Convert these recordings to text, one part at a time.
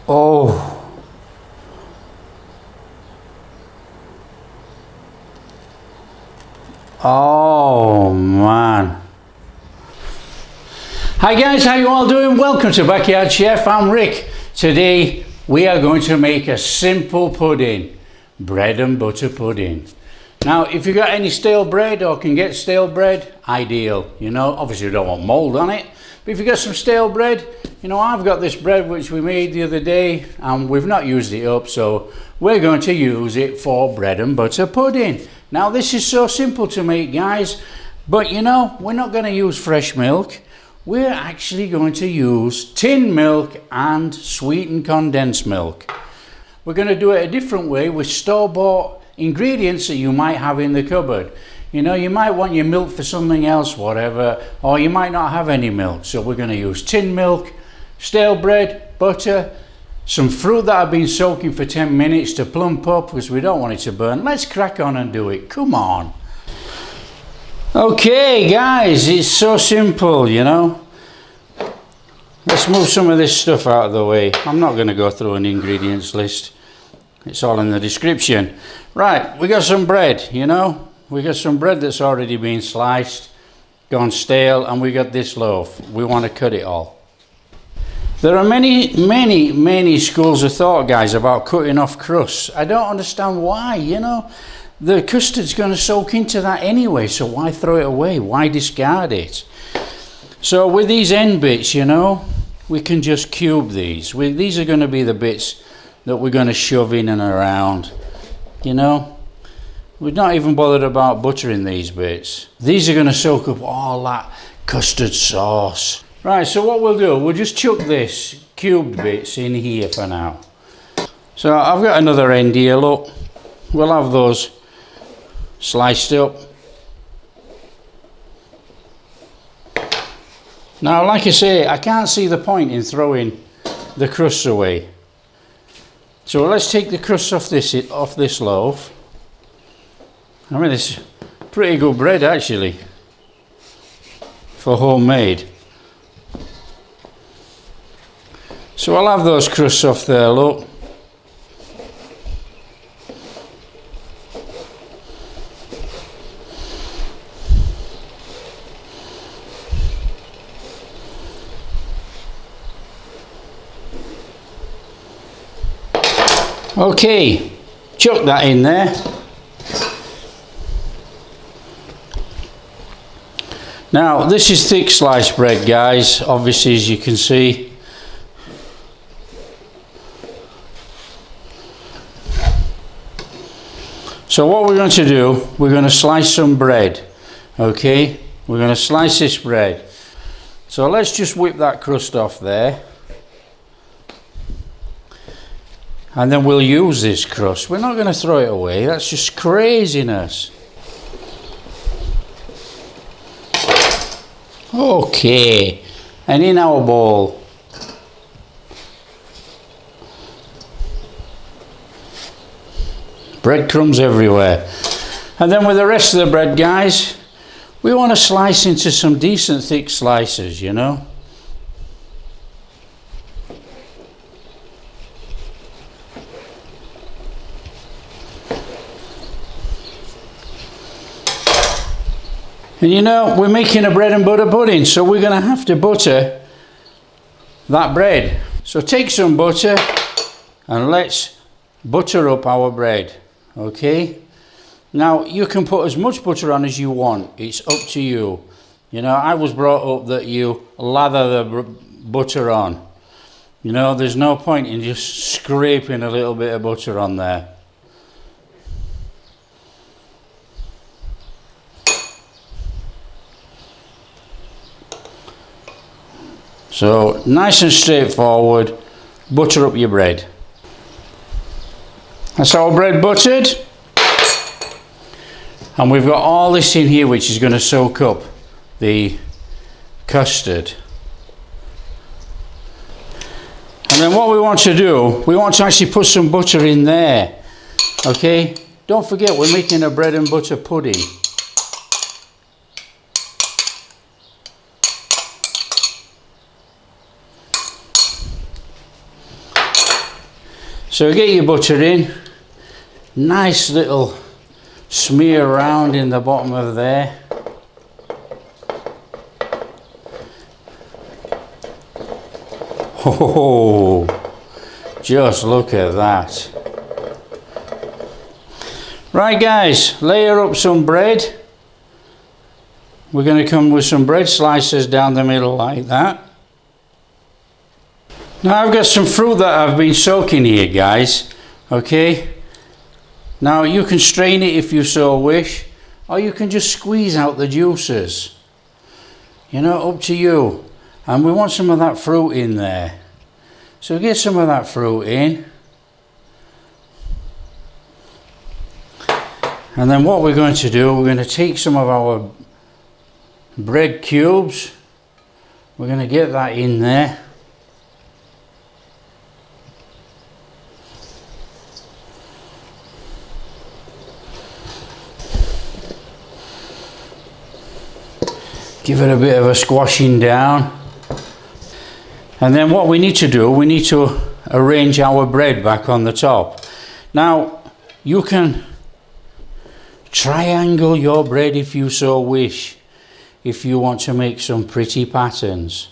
Oh. Oh man. Hi guys, how you all doing? Welcome to Backyard Chef. I'm Rick. Today we are going to make a simple pudding, bread and butter pudding. Now if you got any stale bread or can get stale bread, ideal. You know, obviously you don't want mold on it, but if you got some stale bread, you know, I've got this bread which we made the other day and we've not used it up, so we're going to use it for bread and butter pudding. Now this is so simple to make, guys, but you know, we're not going to use fresh milk. We're actually going to use tin milk and sweetened condensed milk. We're going to do it a different way with store-bought ingredients that you might have in the cupboard. You know, you might want your milk for something else, whatever, or you might not have any milk. So we're going to use tin milk, stale bread, butter, some fruit that I've been soaking for 10 minutes to plump up because we don't want it to burn. Let's crack on and do it. Come on. Okay, guys, it's so simple, you know. Let's move some of this stuff out of the way. I'm not going to go through an ingredients list. It's all in the description. Right, we got some bread, you know. We got some bread that's already been sliced, gone stale, and we got this loaf. We want to cut it all. There are many schools of thought, guys, about cutting off crusts. I don't understand why, you know. The custard's going to soak into that anyway, so why throw it away? Why discard it? So with these end bits, you know, we can just cube these. These are going to be the bits that we're going to shove in and around, you know. We're not even bothered about buttering these bits. These are going to soak up all that custard sauce. Right, so what we'll do, we'll just chuck this cubed bits in here for now. So I've got another end here, look. We'll have those sliced up. Now, like I say, I can't see the point in throwing the crusts away. So let's take the crusts off this loaf. I mean, it's pretty good bread actually for homemade. So I'll have those crusts off there, look. Okay, chuck that in there. Now this is thick sliced bread, guys, obviously, as you can see. So what we're going to do, we're going to slice some bread. Okay, we're going to slice this bread. So let's just whip that crust off there. And then we'll use this crust. We're not going to throw it away. That's just craziness. Okay. And in our bowl. Breadcrumbs everywhere. And then with the rest of the bread, guys, we want to slice into some decent thick slices, you know. And you know, we're making a bread and butter pudding, so we're going to have to butter that bread. So take some butter and let's butter up our bread, okay? Now, you can put as much butter on as you want. It's up to you. You know, I was brought up that you lather the butter on. You know, there's no point in just scraping a little bit of butter on there. So nice and straightforward, butter up your bread. That's our bread buttered. And we've got all this in here which is going to soak up the custard. And then what we want to do, we want to actually put some butter in there. Okay? Don't forget, we're making a bread and butter pudding. So get your butter in, nice little smear around in the bottom of there. Oh, just look at that. Right guys, layer up some bread. We're going to come with some bread slices down the middle like that. Now I've got some fruit that I've been soaking here, guys. Okay. Now you can strain it if you so wish, or you can just squeeze out the juices. You know, up to you. And we want some of that fruit in there. So get some of that fruit in. And then what we're going to do, we're going to take some of our bread cubes. We're going to get that in there. Give it a bit of a squashing down. And then what we need to do, we need to arrange our bread back on the top. Now, you can triangle your bread if you so wish, if you want to make some pretty patterns.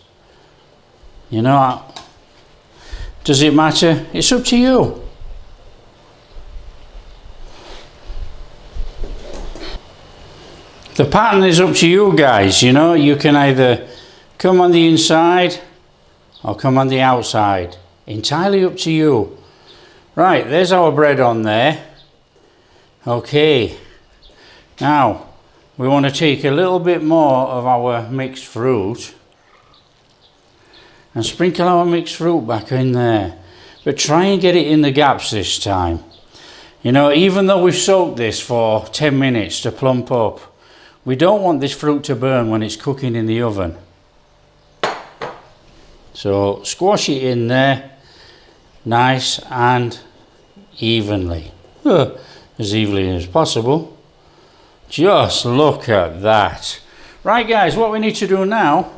You know, does it matter? It's up to you. The pattern is up to you guys, you know. You can either come on the inside or come on the outside. Entirely up to you. Right, there's our bread on there. Okay. Now, we want to take a little bit more of our mixed fruit and sprinkle our mixed fruit back in there. But try and get it in the gaps this time. You know, even though we've soaked this for 10 minutes to plump up, we don't want this fruit to burn when it's cooking in the oven. So squash it in there, nice and evenly. As evenly as possible. Just look at that. Right guys, what we need to do now.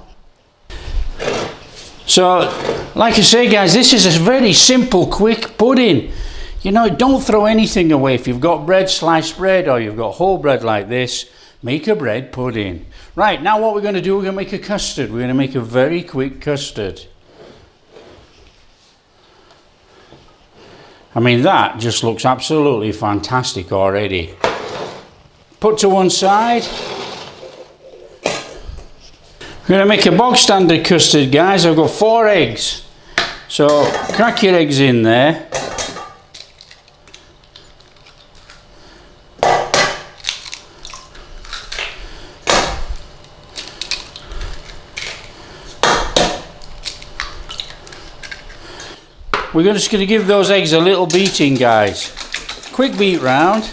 So, like I say guys, this is a very simple, quick pudding. You know, don't throw anything away. If you've got bread, sliced bread, or you've got whole bread like this, make a bread pudding. Right, now what we're going to do, we're going to make a custard. We're going to make a very quick custard. I mean, that just looks absolutely fantastic already. Put to one side. We're going to make a bog standard custard, guys. I've got 4 eggs. So crack your eggs in there. We're just going to give those eggs a little beating, guys. Quick beat round.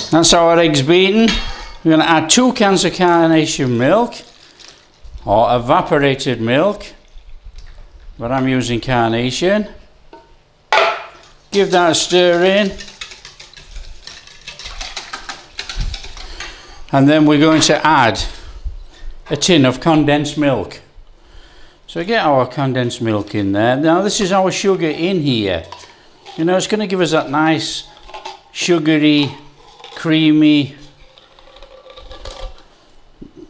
That's our eggs beaten. We're going to add 2 cans of carnation milk or evaporated milk, but I'm using carnation. Give that a stir in. And then we're going to add a tin of condensed milk. So get our condensed milk in there. Now this is our sugar in here. You know, it's going to give us that nice sugary, creamy,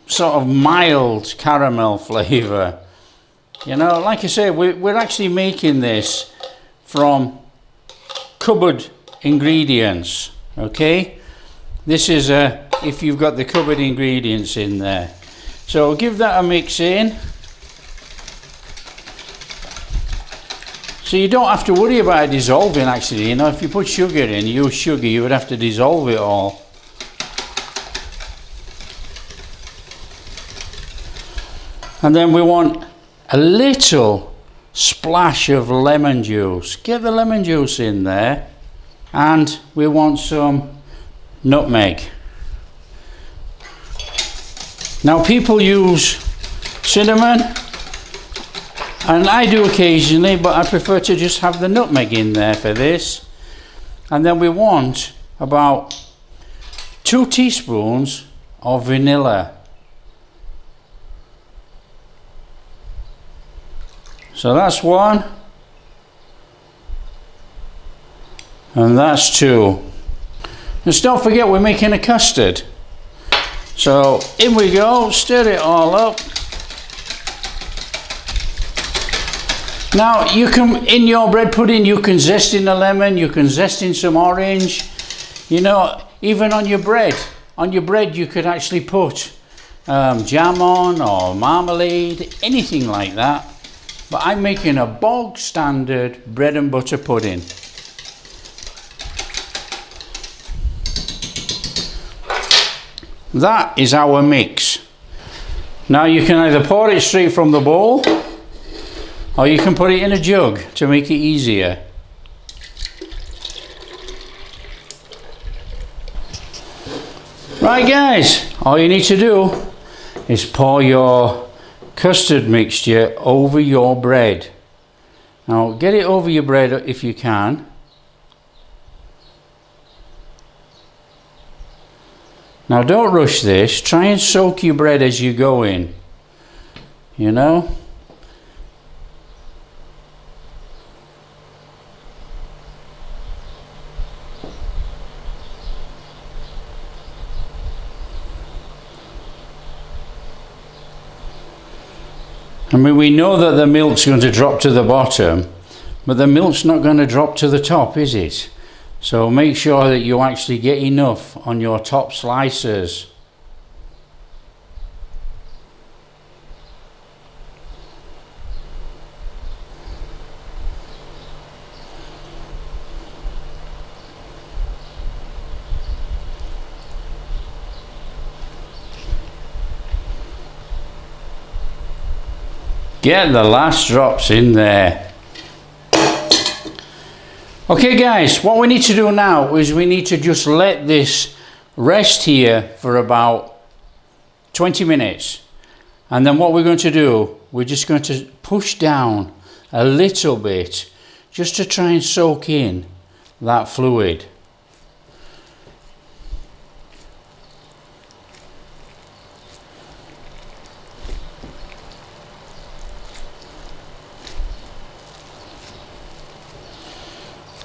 sort of mild caramel flavour. You know, like I say, we're actually making this from cupboard ingredients. Okay, this is if you've got the cupboard ingredients in there. So give that a mix in. So you don't have to worry about it dissolving actually. You know, if you put sugar in, use sugar, you would have to dissolve it all. And then we want a little splash of lemon juice. Get the lemon juice in there. And we want some nutmeg. Now people use cinnamon, and I do occasionally, but I prefer to just have the nutmeg in there for this. And then we want about 2 teaspoons of vanilla. So that's 1, and that's 2. Just don't forget we're making a custard. So in we go, stir it all up. Now you can, in your bread pudding, you can zest in a lemon, you can zest in some orange. You know, even on your bread you could actually put jam on or marmalade, anything like that. But I'm making a bog standard bread and butter pudding. That is our mix. Now you can either pour it straight from the bowl, or you can put it in a jug to make it easier. Right guys, all you need to do is pour your custard mixture over your bread. Now get it over your bread if you can. Now don't rush this, try and soak your bread as you go in, you know. I mean, we know that the milk's going to drop to the bottom, but the milk's not going to drop to the top, is it? So make sure that you actually get enough on your top slices. Get the last drops in there. Okay guys, what we need to do now is we need to just let this rest here for about 20 minutes. And then what we're going to do, we're just going to push down a little bit just to try and soak in that fluid.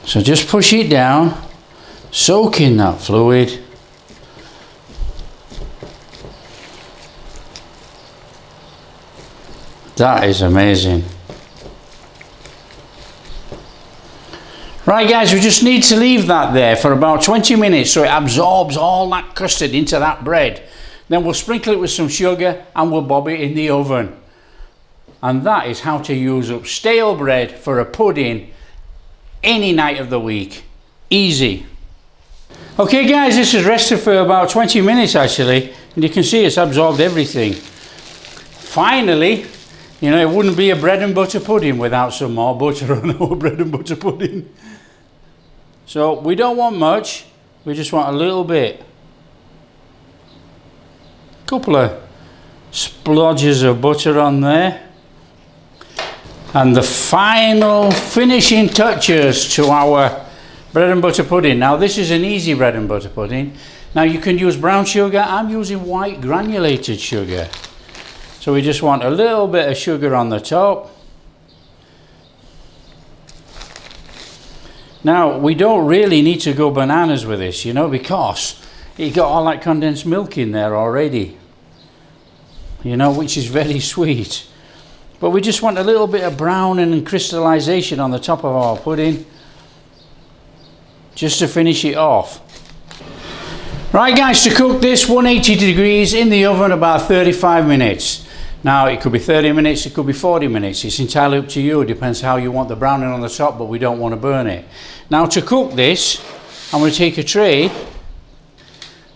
So just push it down, soak in that fluid. That is amazing. Right guys, we just need to leave that there for about 20 minutes so it absorbs all that custard into that bread. Then we'll sprinkle it with some sugar and we'll bob it in the oven. And that is how to use up stale bread for a pudding any night of the week. Easy. Okay guys, this has rested for about 20 minutes actually, and you can see it's absorbed everything. Finally, you know, it wouldn't be a bread and butter pudding without some more butter on our bread and butter pudding. So we don't want much, we just want a little bit. Couple of splodges of butter on there. And the final finishing touches to our bread and butter pudding. Now this is an easy bread and butter pudding. Now you can use brown sugar, I'm using white granulated sugar. So we just want a little bit of sugar on the top. Now we don't really need to go bananas with this, you know, because it got all that condensed milk in there already. You know, which is very sweet. But we just want a little bit of brown and crystallization on the top of our pudding, just to finish it off. Right guys, to cook this 180 degrees in the oven about 35 minutes. Now it could be 30 minutes, it could be 40 minutes. It's entirely up to you. It depends how you want the browning on the top, but we don't want to burn it. Now to cook this, I'm going to take a tray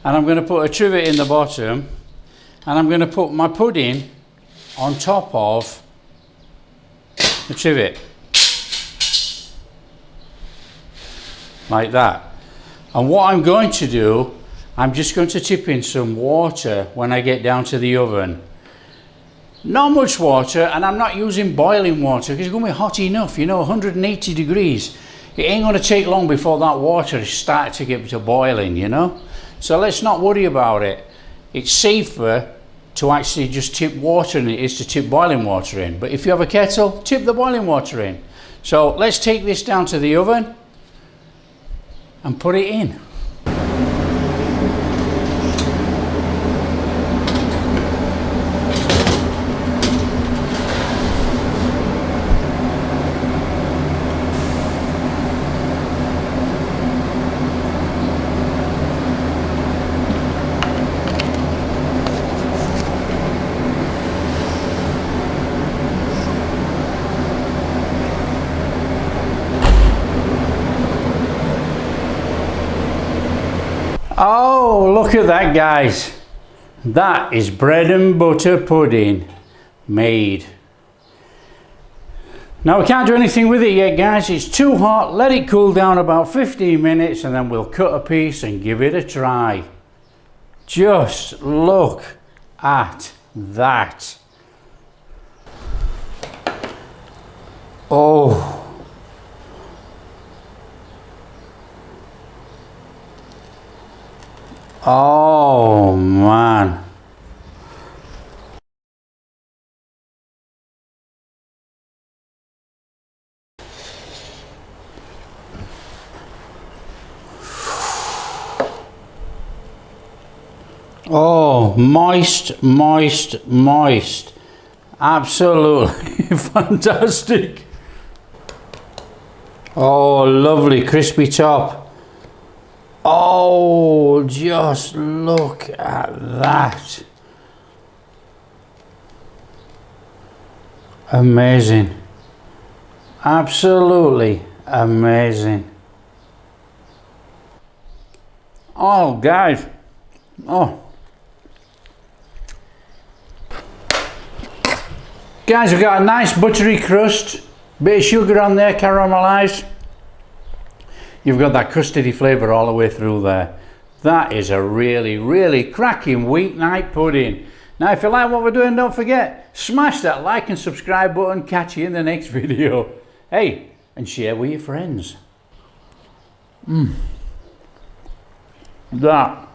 and I'm going to put a trivet in the bottom, and I'm going to put my pudding on top of the trivet, like that. And what I'm going to do, I'm just going to tip in some water when I get down to the oven. Not much water, and I'm not using boiling water because it's going to be hot enough, you know, 180 degrees. It ain't going to take long before that water is starting to get to boiling, you know. So let's not worry about it. It's safer to actually just tip water in it is to tip boiling water in. But if you have a kettle, tip the boiling water in. So let's take this down to the oven and put it in. Oh, look at that, guys. That is bread and butter pudding made. Now we can't do anything with it yet, guys. It's too hot. Let it cool down about 15 minutes and then we'll cut a piece and give it a try. Just look at that. Oh. Oh man. Oh, moist, moist, moist. Absolutely fantastic. Oh, lovely crispy top. Oh, just look at that. Amazing. Absolutely amazing. Oh, guys. Oh. Guys, we've got a nice buttery crust. Bit of sugar on there, caramelized. You've got that custardy flavour all the way through there. That is a really, really cracking weeknight pudding. Now, if you like what we're doing, don't forget, smash that like and subscribe button. Catch you in the next video. Hey, and share with your friends. That.